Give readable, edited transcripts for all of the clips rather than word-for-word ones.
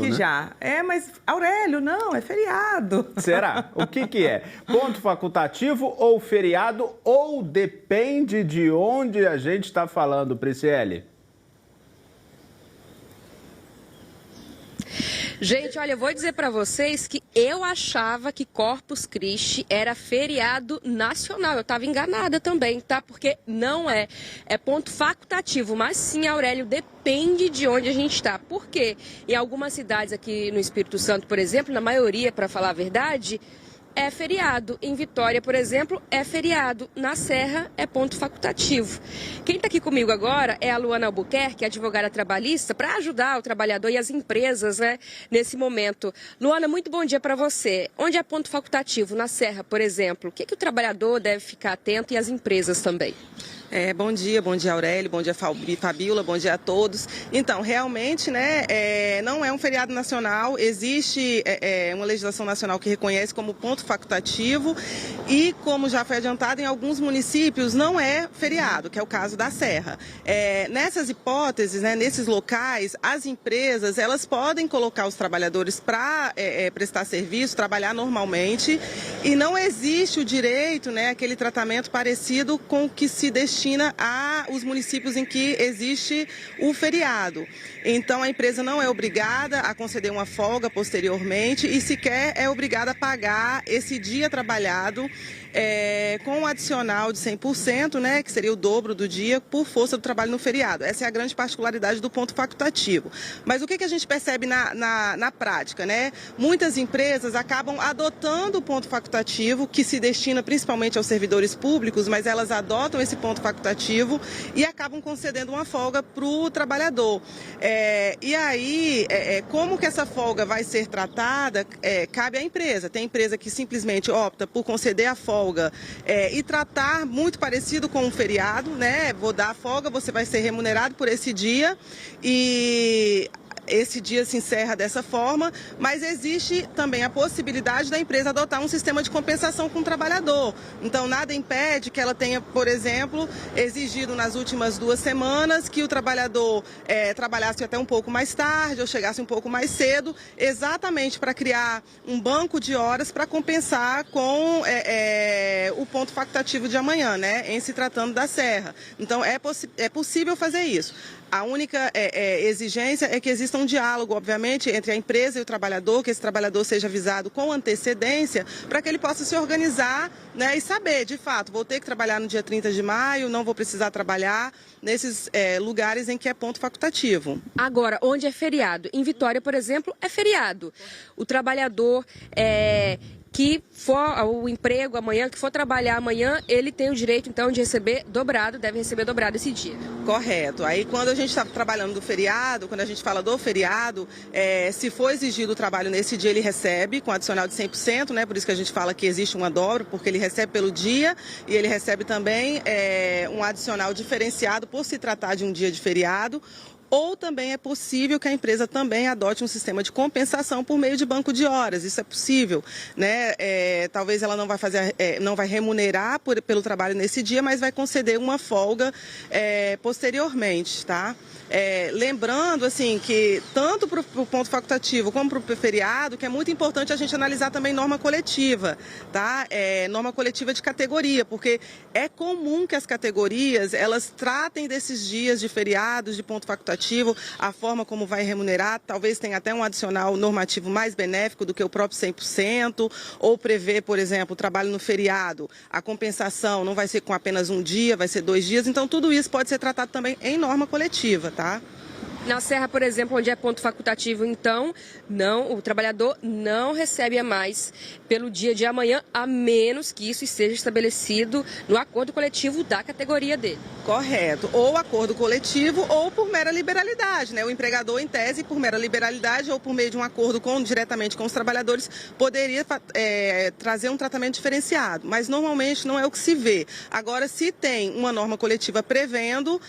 Que já. Mas Aurélio, não, é feriado. Será? O que é? Ponto facultativo ou feriado? Ou depende de onde a gente está falando, Prisciele? Gente, olha, eu vou dizer para vocês que eu achava que Corpus Christi era feriado nacional. Eu estava enganada também, tá? Porque não é. É ponto facultativo, mas sim, Aurélio, depende de onde a gente está. Por quê? Em algumas cidades aqui no Espírito Santo, por exemplo, na maioria, para falar a verdade, é feriado. Em Vitória, por exemplo, é feriado. Na Serra, é ponto facultativo. Quem está aqui comigo agora é a Luana Albuquerque, advogada trabalhista, para ajudar o trabalhador e as empresas, né, nesse momento. Luana, muito bom dia para você. Onde é ponto facultativo? Na Serra, por exemplo. O que o trabalhador deve ficar atento e as empresas também? Bom dia Aurélio, bom dia Fabíola, bom dia a todos. Então, realmente, né, não é um feriado nacional, existe uma legislação nacional que reconhece como ponto facultativo e, como já foi adiantado, em alguns municípios não é feriado, que é o caso da Serra. Nessas hipóteses, né, nesses locais, as empresas, elas podem colocar os trabalhadores para prestar serviço, trabalhar normalmente e não existe o direito, né, aquele tratamento parecido com o que se destina aos municípios em que existe o feriado. Então, a empresa não é obrigada a conceder uma folga posteriormente e sequer é obrigada a pagar esse dia trabalhado com um adicional de 100%, né, que seria o dobro do dia, por força do trabalho no feriado. Essa é a grande particularidade do ponto facultativo. Mas o que a gente percebe na prática, né? Muitas empresas acabam adotando o ponto facultativo, que se destina principalmente aos servidores públicos, mas elas adotam esse ponto facultativo e acabam concedendo uma folga para o trabalhador. E aí, como que essa folga vai ser tratada, cabe à empresa. Tem empresa que simplesmente opta por conceder a folga e tratar muito parecido com um feriado, né? Vou dar a folga, você vai ser remunerado por esse dia e esse dia se encerra dessa forma, mas existe também a possibilidade da empresa adotar um sistema de compensação com o trabalhador. Então, nada impede que ela tenha, por exemplo, exigido nas últimas 2 semanas que o trabalhador trabalhasse até um pouco mais tarde ou chegasse um pouco mais cedo, exatamente para criar um banco de horas para compensar com o ponto facultativo de amanhã, né, em se tratando da Serra. Então, é possível fazer isso. A única exigência é que exista um diálogo, obviamente, entre a empresa e o trabalhador, que esse trabalhador seja avisado com antecedência, para que ele possa se organizar, né, e saber, de fato, vou ter que trabalhar no dia 30 de maio, não vou precisar trabalhar nesses lugares em que é ponto facultativo. Agora, onde é feriado? Em Vitória, por exemplo, é feriado. O trabalhador que for ao emprego amanhã, que for trabalhar amanhã, ele tem o direito, então, de receber dobrado, deve receber dobrado esse dia. Correto. Aí, quando a gente está trabalhando do feriado, quando a gente fala do feriado, se for exigido o trabalho nesse dia, ele recebe com adicional de 100%, né? Por isso que a gente fala que existe uma dobra, porque ele recebe pelo dia e ele recebe também um adicional diferenciado por se tratar de um dia de feriado. Ou também é possível que a empresa também adote um sistema de compensação por meio de banco de horas. Isso é possível, né? Talvez ela não vai não vai remunerar pelo trabalho nesse dia, mas vai conceder uma folga posteriormente, tá? Lembrando, assim, que tanto para o ponto facultativo como para o feriado, que é muito importante a gente analisar também norma coletiva, tá? Norma coletiva de categoria, porque é comum que as categorias, elas tratem desses dias de feriados, de ponto facultativo, a forma como vai remunerar, talvez tenha até um adicional normativo mais benéfico do que o próprio 100%, ou prevê, por exemplo, o trabalho no feriado, a compensação não vai ser com apenas um dia, vai ser 2 dias, então tudo isso pode ser tratado também em norma coletiva, tá? Na Serra, por exemplo, onde é ponto facultativo, então, o trabalhador não recebe a mais pelo dia de amanhã, a menos que isso esteja estabelecido no acordo coletivo da categoria dele. Correto. Ou acordo coletivo ou por mera liberalidade, né? O empregador, em tese, por mera liberalidade ou por meio de um acordo diretamente com os trabalhadores, poderia trazer um tratamento diferenciado, mas normalmente não é o que se vê. Agora, se tem uma norma coletiva prevendo,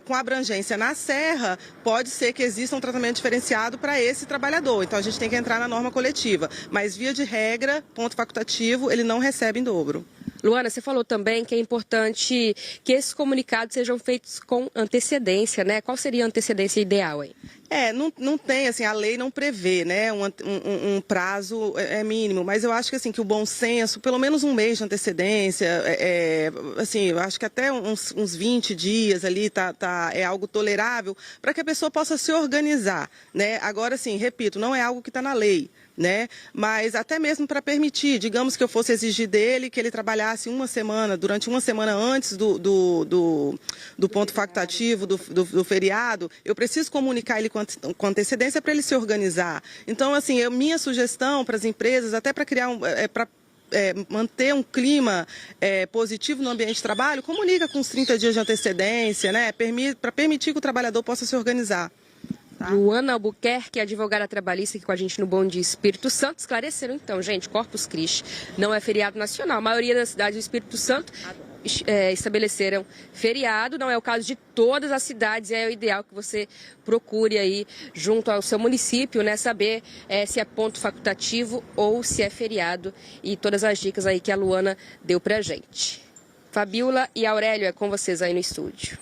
com abrangência na Serra, pode ser que exista um tratamento diferenciado para esse trabalhador. Então, a gente tem que entrar na norma coletiva. Mas, via de regra, ponto facultativo, ele não recebe em dobro. Luana, você falou também que é importante que esses comunicados sejam feitos com antecedência, né? Qual seria a antecedência ideal aí? Não tem, assim, a lei não prevê, né, um prazo mínimo, mas eu acho que, assim, que o bom senso, pelo menos um mês de antecedência, assim, eu acho que até uns 20 dias ali é algo tolerável para que a pessoa possa se organizar, né? Agora, assim, repito, não é algo que está na lei, né? Mas até mesmo para permitir, digamos que eu fosse exigir dele que ele trabalhasse durante uma semana antes do ponto facultativo, do feriado, eu preciso comunicar ele com antecedência para ele se organizar. Então, assim, minha sugestão para as empresas, até para criar manter um clima positivo no ambiente de trabalho, comunica com os 30 dias de antecedência, né? Para permitir que o trabalhador possa se organizar. Tá. Luana Albuquerque, advogada trabalhista, aqui com a gente no Bom Dia Espírito Santo. Esclareceram então, gente, Corpus Christi não é feriado nacional. A maioria das cidades do Espírito Santo estabeleceram feriado. Não é o caso de todas as cidades. É o ideal que você procure aí junto ao seu município, né, saber se é ponto facultativo ou se é feriado. E todas as dicas aí que a Luana deu pra gente. Fabíola e Aurélio, é com vocês aí no estúdio.